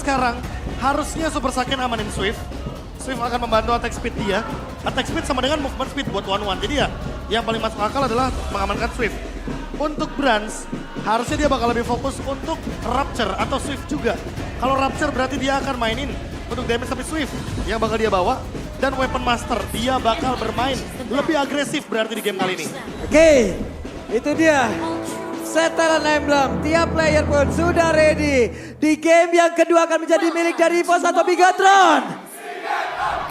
sekarang harusnya Super Saiyan amanin Swift. Swift akan membantu attack speed dia. Attack speed sama dengan movement speed buat 1-1. Jadi ya yang paling masuk akal adalah mengamankan Swift. Untuk Brans, harusnya dia bakal lebih fokus untuk Rapture atau Swift juga. Kalau Rapture berarti dia akan mainin untuk damage tapi Swift yang bakal dia bawa. Dan Weapon Master, dia bakal bermain lebih agresif berarti di game kali ini. Oke, itu dia. Setelan Emblem, tiap player pun sudah ready. Di game yang kedua akan menjadi milik dari EVOS atau Bigatron.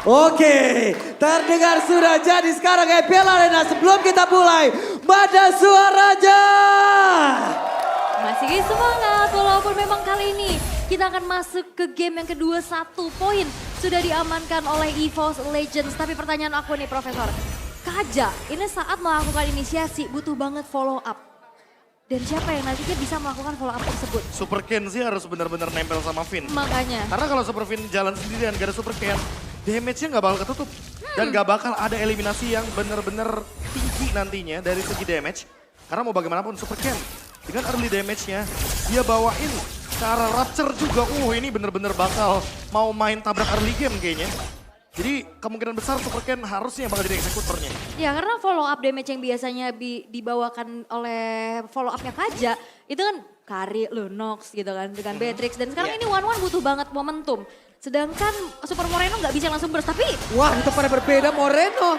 Oke, terdengar sudah jadi sekarang EPL Arena. Sebelum kita mulai, mana suaranya? Masih semangat walaupun memang kali ini kita akan masuk ke game yang kedua. 1 poin sudah diamankan oleh EVOS Legends. Tapi pertanyaan aku nih Profesor, Kaja ini saat melakukan inisiasi butuh banget follow up. Dan siapa yang nantinya bisa melakukan follow up tersebut? Super Ken sih harus benar-benar nempel sama Finn. Makanya. Karena kalau Super Finn jalan sendirian gak ada Super Ken, damage-nya gak bakal ketutup. Dan gak bakal ada eliminasi yang benar-benar tinggi nantinya dari segi damage. Karena mau bagaimanapun Super Ken dengan early damage-nya, dia bawain ke arah Rapture juga. Ini benar-benar bakal mau main tabrak early game kayaknya. Jadi kemungkinan besar Super Ken harusnya yang bakal jadi eksekutornya. Ya karena follow up damage yang biasanya dibawakan oleh follow up-nya Kaja, itu kan Kari, Lunox gitu kan dengan Beatrix. Dan sekarang ini One butuh banget momentum. Sedangkan Super Moreno nggak bisa langsung burst, tapi... Wah, itu pada berbeda. Moreno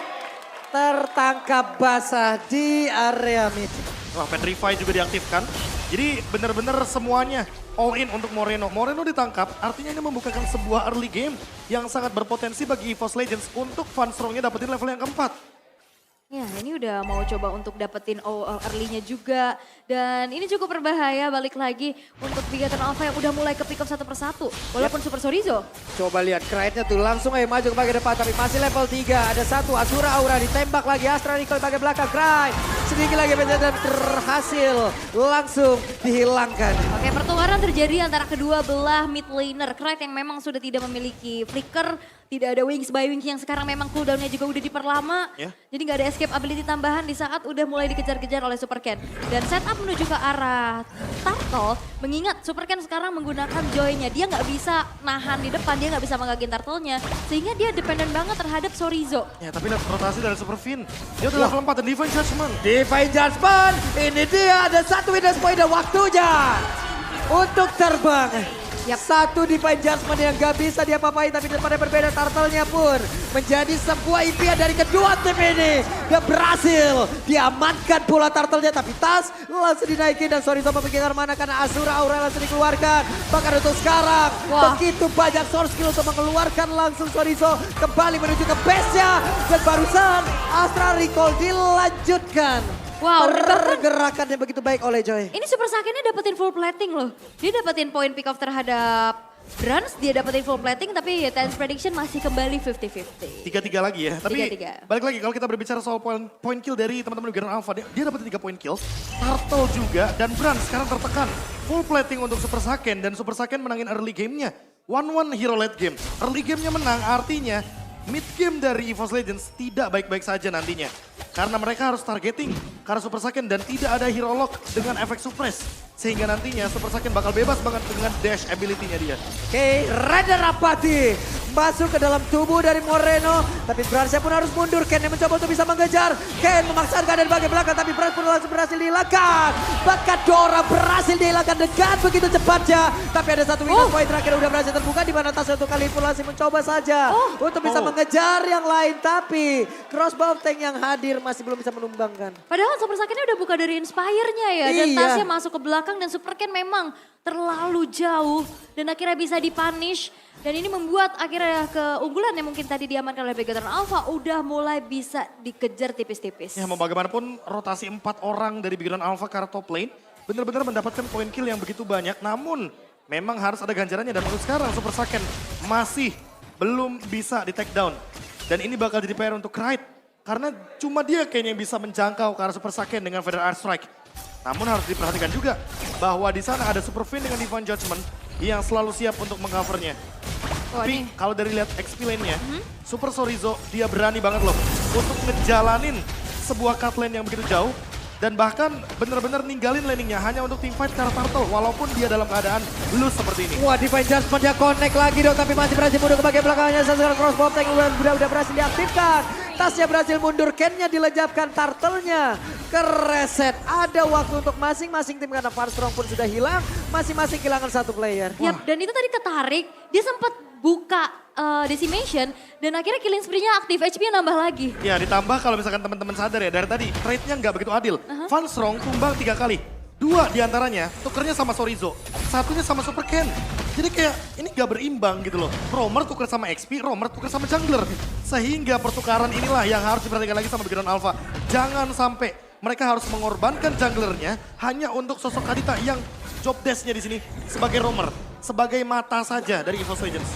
tertangkap basah di area mid. Wah, Petrify juga diaktifkan. Jadi benar-benar semuanya all in untuk Moreno. Moreno ditangkap, artinya ini membukakan sebuah early game yang sangat berpotensi bagi EVOS Legends untuk Funstrong-nya dapetin level yang keempat. Ya ini udah mau coba untuk dapetin early-nya juga. Dan ini cukup berbahaya balik lagi untuk Bigatron Alpha yang udah mulai ke pick up satu persatu. Walaupun Super Sorizo. Coba lihat Krite-nya tuh langsung aja maju ke bagian depan. Tapi masih level 3. Ada satu Asura Aura ditembak lagi. Astra Nicole bagian belakang. Krite sedikit lagi dan berhasil langsung dihilangkan. Oke, pertukaran terjadi antara kedua belah mid laner. Krite yang memang sudah tidak memiliki flicker. Tidak ada Wings by Wings yang sekarang memang cooldownnya juga udah diperlama. Jadi nggak ada escape ability tambahan di saat udah mulai dikejar-kejar oleh Super Ken. Dan setup menuju ke arah Turtle. Mengingat Super Ken sekarang menggunakan Joy-nya. Dia nggak bisa nahan di depan, dia nggak bisa menggagin Turtle-nya. Sehingga dia dependen banget terhadap Sorizo. Ya tapi lihat rotasi dari Super Finn. Dia udah level 4 dan Divine Judgment. Divine Judgment, ini dia ada satu witness point dan waktunya untuk terbang. Satu Divine Judgment yang gak bisa dia papain, tapi daripada berbeda Turtle-nya pun menjadi sebuah impian dari kedua tim ini. Dia berhasil diamankan pula Turtle-nya, tapi tas langsung dinaikin dan Sorizo memikirkan mana karena Asura Aura langsung dikeluarkan. Bahkan untuk sekarang begitu banyak source skill untuk mengeluarkan langsung Sorizo kembali menuju ke base-nya. Dan barusan Astra Recall dilanjutkan. Wow, pergerakan yang begitu baik oleh Joy. Ini Super Saiyan-nya dapetin full plating loh. Dia dapetin poin pick off terhadap Brans, dia dapetin full plating tapi Tense Prediction masih kembali 50-50. 3-3 lagi ya. Tapi 3-3. balik lagi kalau kita berbicara soal point kill dari teman-teman Bigatron Alpha, dia dapetin 3 point kill. Turtle juga dan Brans sekarang tertekan. Full plating untuk Super Saiyan dan Super Saiyan menangin early game-nya. 1-1 hero late game. Early game-nya menang artinya mid game dari EVOS Legends tidak baik-baik saja nantinya. Karena mereka harus targeting karena Super Saiyan dan tidak ada hero lock dengan efek suppress. Sehingga nantinya Super Saiyan bakal bebas banget dengan dash ability-nya dia. Oke, Raider Rapati masuk ke dalam tubuh dari Moreno. Tapi Bransnya pun harus mundur. Ken yang mencoba untuk bisa mengejar. Ken memaksakan dari bagian belakang tapi Brans pun langsung berhasil dihilangkan. Bahkan Dora berhasil dihilangkan dengan begitu cepatnya. Tapi ada satu witness point terakhir udah berhasil terbuka di mana tas untuk kali Fulasi mencoba saja untuk bisa mengejar yang lain. Tapi crossbow tank yang hadir masih belum bisa menumbangkan. Padahal Super Saiyan-nya udah buka dari Inspire-nya ya. Dan Iya. tasnya masuk ke belakang dan Super Ken memang terlalu jauh. Dan akhirnya bisa dipunish. Dan ini membuat akhirnya keunggulan yang mungkin tadi diamankan oleh Bigatron Alpha udah mulai bisa dikejar tipis-tipis. Ya mau bagaimanapun rotasi 4 orang dari Bigatron Alpha ke arah top lane benar-benar mendapatkan point kill yang begitu banyak. Namun memang harus ada ganjarannya dan untuk sekarang Super Saiyan masih belum bisa di take down. Dan ini bakal jadi PR untuk Krite. Karena cuma dia kayaknya yang bisa menjangkau ke arah Super Saiyan dengan Feather Art Strike. Namun harus diperhatikan juga bahwa di sana ada Super Finn dengan Divine Judgment yang selalu siap untuk mengcovernya. Tapi kalau dari lihat XP lane-nya, Super Sorizo dia berani banget loh untuk ngejalanin sebuah cut lane yang begitu jauh. Dan bahkan bener-bener ninggalin laningnya hanya untuk teamfight Kara Turtle walaupun dia dalam keadaan lose seperti ini. Wah, Divine Judgment dia connect lagi dong, tapi masih berhasil mundur ke bagian belakangnya. Sesuai crossbow tank udah berhasil diaktifkan. Tasnya berhasil mundur, Ken-nya dilejapkan, Turtle-nya kereset. Ada waktu untuk masing-masing tim karena Farstrong pun sudah hilang. Masing-masing kehilangan satu player. Yap, dan itu tadi ketarik, dia sempat buka decimation dan akhirnya killing spree-nya aktif, HP-nya nambah lagi. Ya ditambah kalau misalkan teman-teman sadar ya dari tadi trade-nya nggak begitu adil. Farstrong tumbang 3 kali. 2 diantaranya tukernya sama Sorizo, satunya sama Super Ken. Jadi kayak ini gak berimbang gitu loh. Romer tuker sama XP, Romer tuker sama jungler. Sehingga pertukaran inilah yang harus diperhatikan lagi sama Bigoran Alpha. Jangan sampai mereka harus mengorbankan junglernya hanya untuk sosok Kadita yang job desk-nya di sini sebagai roamer, sebagai mata saja dari EVOS Legends.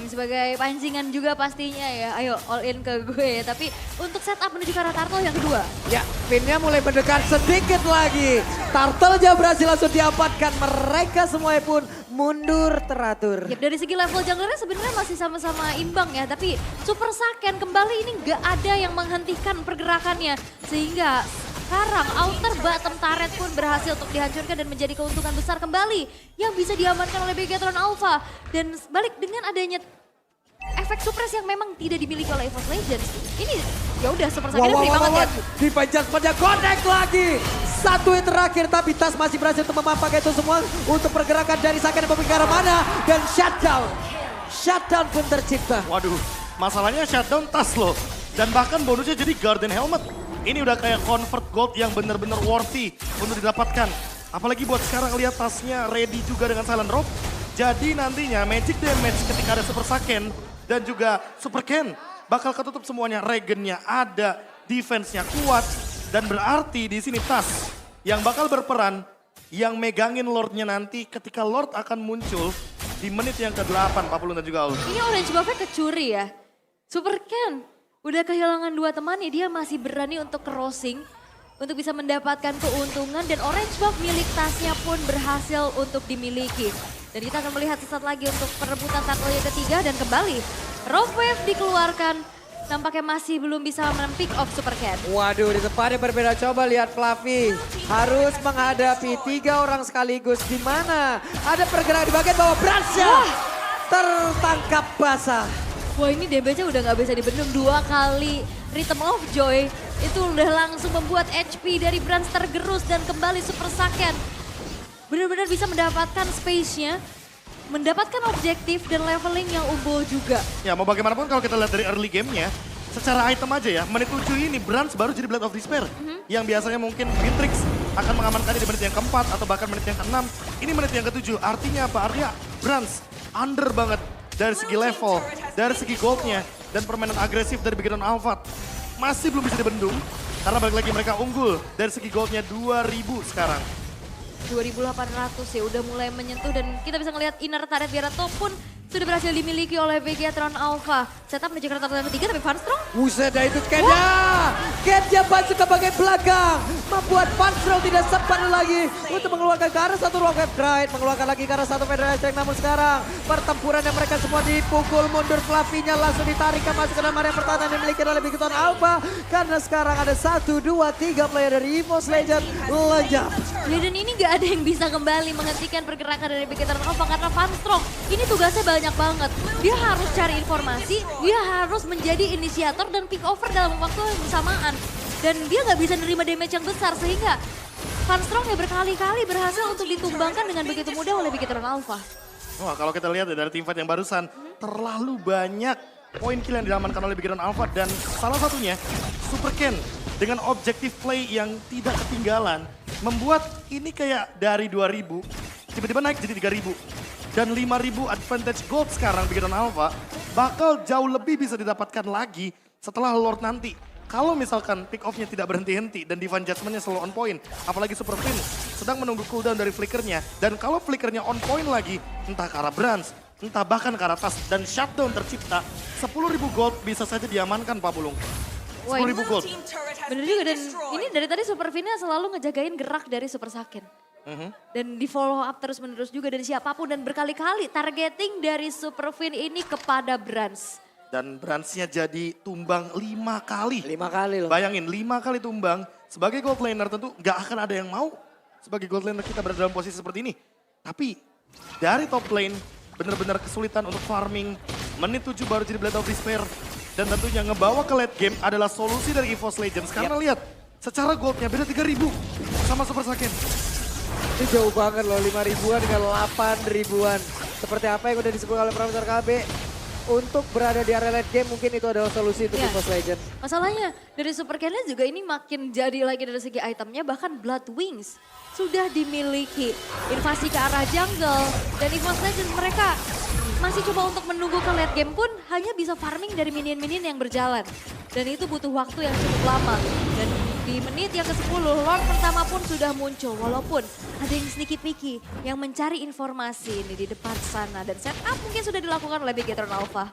Sebagai pancingan juga pastinya ya, ayo all in ke gue. Tapi untuk setup menuju ke arah Turtle yang kedua. Ya, pinnya mulai mendekat sedikit lagi. Turtle-nya berhasil langsung diamankan. Mereka semuanya pun mundur teratur. Yap, dari segi level junglernya sebenarnya masih sama-sama imbang ya. Tapi Super Saiyan kembali ini nggak ada yang menghentikan pergerakannya. Sehingga sekarang outer bottom turret pun berhasil untuk dihancurkan dan menjadi keuntungan besar kembali yang bisa diamankan oleh Begatron Alpha. Dan balik dengan adanya efek suppress yang memang tidak dimiliki oleh EVOS Legends. Ini ya udah Super Saiyan free banget ya. Divine Judgment-nya connect lagi. Satu hit terakhir tapi Tas masih berhasil untuk memampang itu semua untuk pergerakan dari Saiyan yang ke arah mana. Dan shutdown. Shutdown pun tercipta. Waduh, masalahnya shutdown Tas loh. Dan bahkan bonusnya jadi Guardian Helmet. Ini udah kayak convert gold yang bener-bener worthy untuk didapatkan. Apalagi buat sekarang lihat tasnya ready juga dengan Silent Rope. Jadi nantinya magic damage ketika ada Super Saiyan dan juga Super Ken bakal ketutup semuanya. Regennya ada, defense-nya kuat. Dan berarti di sini Tas yang bakal berperan yang megangin Lord-nya nanti ketika Lord akan muncul di menit yang ke-8, 40 dan juga out. Ini orange buff-nya kecuri ya. Super Ken udah kehilangan 2 temannya, dia masih berani untuk crossing untuk bisa mendapatkan keuntungan dan orange buff milik Tasnya pun berhasil untuk dimiliki. Dan kita akan melihat sesaat lagi untuk perebutan turtle yang ketiga dan kembali Rope Wave dikeluarkan. Nampaknya masih belum bisa men-pick off Super Ken. Waduh, di tempat yang berbeda. Coba lihat Fluffy. Harus menghadapi 3 orang sekaligus. Di mana ada pergerakan di bagian bawah. Bransnya tertangkap basah. Wah, ini damage-nya udah gak bisa dibendung. 2 kali Rhythm of Joy. Itu udah langsung membuat HP dari Brans tergerus dan kembali Super Saiyan. Benar-benar bisa mendapatkan space-nya. Mendapatkan objektif dan leveling yang unggul juga. Ya mau bagaimanapun kalau kita lihat dari early game-nya, secara item aja ya, menit 7 ini Brans baru jadi Blade of Despair. Yang biasanya mungkin Beatrix akan mengamankannya di menit yang keempat atau bahkan menit yang ke-6. Ini menit yang ke-7, artinya apa? Artinya Brans under banget dari segi level, dari segi goldnya, dan permainan agresif dari Begatron Alpha. Masih belum bisa dibendung, karena balik lagi mereka unggul dari segi goldnya 2000 sekarang. 2.800 ya udah mulai menyentuh dan kita bisa ngelihat inner turret Berato pun sudah berhasil dimiliki oleh Begatron Alpha. Setup menuju ke turtle yang ketiga tapi Farstrong. Buset, dah itu Ken-nya. Ken-nya masuk ke bagian belakang. Membuat Farstrong tidak sempat lagi untuk mengeluarkan ke arah satu Rocket Drive. Mengeluarkan lagi ke arah satu Federation. Namun sekarang pertempuran yang mereka semua dipukul mundur. Fluffy-nya langsung ditarik ke masuk ke dalam area pertahanan yang dimiliki oleh Begatron Alpha. Karena sekarang ada 1, 2, 3 player dari EVOS Legends lenyap. Ya, dan ini gak ada yang bisa kembali menghentikan pergerakan dari Begatron Alpha karena Farstrong ini tugasnya banyak banget. Dia harus cari informasi, dia harus menjadi inisiator dan pick over dalam waktu yang bersamaan. Dan dia nggak bisa nerima damage yang besar sehingga Farstrong ya berkali-kali berhasil untuk ditumbangkan dengan begitu mudah oleh Begatron Alpha. Wah kalau kita lihat ya dari teamfight yang barusan, terlalu banyak poin kill yang diamankan oleh Begatron Alpha dan salah satunya Super Ken dengan objektif play yang tidak ketinggalan membuat ini kayak dari 2000 tiba-tiba naik jadi 3000. Dan 5.000 advantage gold sekarang Begatron Alpha bakal jauh lebih bisa didapatkan lagi setelah Lord nanti. Kalau misalkan pick off-nya tidak berhenti-henti dan Divine Judgment-nya selalu on point. Apalagi Super Fin sedang menunggu cooldown dari flickernya. Dan kalau flickernya on point lagi, entah ke arah Brans, entah bahkan ke arah Tas dan shutdown tercipta, 10.000 gold bisa saja diamankan Pak Bulung. 10.000 gold. Bener juga dan ini dari tadi Super Fin-nya selalu ngejagain gerak dari Super Saiyan. Dan di follow up terus menerus juga dari siapapun dan berkali-kali targeting dari Super Fin ini kepada Brans. Dan Bransnya jadi tumbang 5 kali. 5 kali loh. Bayangin 5 kali tumbang sebagai gold laner tentu nggak akan ada yang mau sebagai gold laner kita berada dalam posisi seperti ini. Tapi dari top lane benar-benar kesulitan untuk farming. Menit 7 baru jadi Blade of Despair. Dan tentunya ngebawa ke late game adalah solusi dari EVOS Legends. Karena lihat, secara goldnya beda 3.000 sama Super Saiyan. Ini jauh banget loh, 5 ribuan dengan 8 ribuan. Seperti apa yang udah disebut oleh Profesor KB. Untuk berada di area late game mungkin itu adalah solusi untuk EVOS Legends. Masalahnya dari Super Cannon juga ini makin jadi lagi dari segi itemnya, bahkan Blood Wings sudah dimiliki. Invasi ke arah jungle dan EVOS Legends mereka masih coba untuk menunggu ke late game pun hanya bisa farming dari minion-minion yang berjalan. Dan itu butuh waktu yang cukup lama. Dan di menit yang ke-10 Lord pertama pun sudah muncul. Walaupun ada yang sneaky peeky yang mencari informasi ini di depan sana. Dan setup mungkin sudah dilakukan oleh Bigetron Alpha.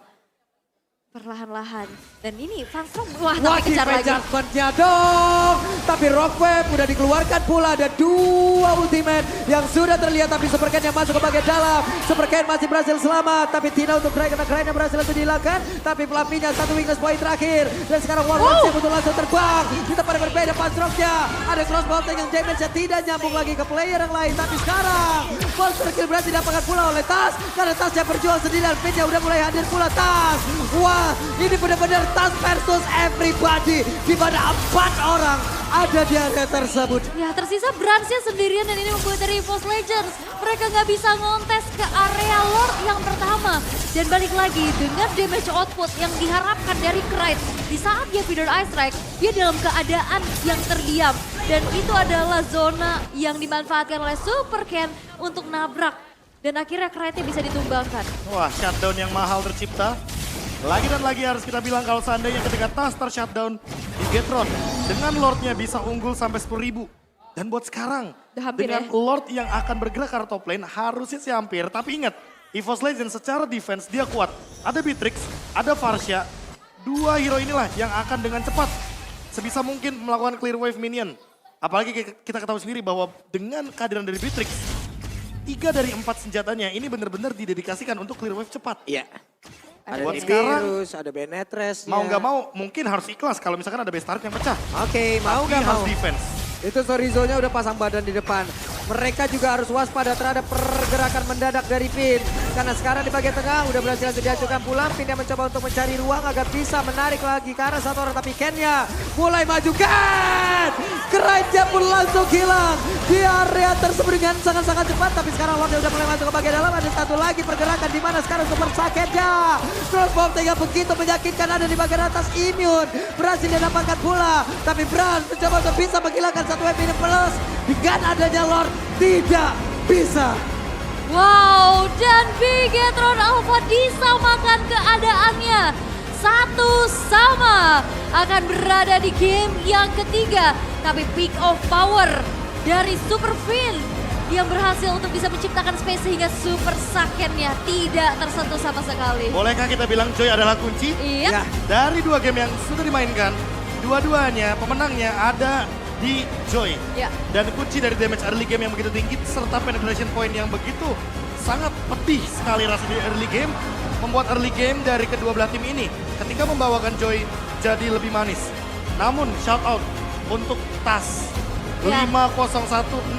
Perlahan-lahan. Dan ini Funstrom, wah tapi kejar lagi. Adjustment-nya dong. Tapi Rockwave udah dikeluarkan pula. Ada 2 ultimate yang sudah terlihat. Tapi Super Ken yang masuk ke bagian dalam. Super Ken masih berhasil selamat. Tapi tidak untuk Cry karena Cry yang berhasil langsung dihilangkan. Tapi Fluffy-nya 1 weakness point terakhir. Dan sekarang Warlock sih untuk langsung terbang. Kita pada berbeda Funstrom-nya. Ada cross bolting yang damage-nya tidak nyambung lagi ke player yang lain. Tapi sekarang monster kill berhasil didapatkan pula oleh Tas. Karena Tasnya berjuang sendirian. Pin-nya udah mulai hadir pula Tas. Wah, ini benar-benar Tas versus everybody. Di mana 4 orang ada di area tersebut. Ya tersisa Bransnya sendirian dan ini membuat dari EVOS Legends. Mereka nggak bisa ngontes ke area Lord yang pertama. Dan balik lagi dengan damage output yang diharapkan dari Krait. Di saat dia feeder Ice Strike, dia dalam keadaan yang terdiam. Dan itu adalah zona yang dimanfaatkan oleh Super Ken untuk nabrak. Dan akhirnya Kraitnya bisa ditumbangkan. Wah, shutdown yang mahal tercipta. Lagi dan lagi harus kita bilang kalau seandainya ketika Tas ter-shutdown di Gatron. Dengan Lordnya bisa unggul sampai 10.000. Dan buat sekarang, Udah hampir dengan ya. Lord yang akan bergerak ke arah top lane harusnya sih hampir. Tapi ingat, EVOS Legends secara defense dia kuat. Ada Beatrix, ada Varsha. 2 hero inilah yang akan dengan cepat sebisa mungkin melakukan clear wave minion. Apalagi kita ketahui sendiri bahwa dengan kehadiran dari Beatrix, 3 dari 4 senjatanya ini benar-benar didedikasikan untuk clear wave cepat. Iya. Ada Buat Nimbirus, ada Benetres. Mau nggak mau mungkin harus ikhlas kalau misalkan ada base turret yang pecah. Oke, mau Tapi nggak harus mau. defense. Itu Sorizo-nya udah pasang badan di depan. Mereka juga harus waspada terhadap pergerakan mendadak dari Pin. Karena sekarang di bagian tengah udah berhasil dihancurkan pulang. Pin yang mencoba untuk mencari ruang agar bisa menarik lagi ke arah satu orang. Tapi Kenya mulai maju. Ken! Kerajaan pun langsung hilang di area tersebut dengan sangat-sangat cepat. Tapi sekarang Lordnya udah mulai masuk ke bagian dalam. Ada satu lagi pergerakan di mana sekarang Super Saketnya. Crossbow yang begitu menyakitkan ada di bagian atas Immune. Berhasil didapatkan pula. Tapi Bran mencoba untuk bisa menghilangkan satu weapon plus. Dengan adanya Lord tidak bisa. Wow, dan Bigetron Alpha disamakan keadaannya. 1-1 akan berada di game yang ketiga. Tapi peak of power dari Super Fin yang berhasil untuk bisa menciptakan space sehingga Super Saiyan-nya tidak tersentuh sama sekali. Bolehkah kita bilang Joy adalah kunci? Iya. Ya. Dari 2 game yang sudah dimainkan, dua-duanya pemenangnya ada di Joy. Ya. Dan kunci dari damage early game yang begitu tinggi serta penetration point yang begitu sangat pedih sekali rasanya di early game. Membuat early game dari kedua belah tim ini ketika membawakan Joy jadi lebih manis. Namun shout out untuk Tas Ya. 501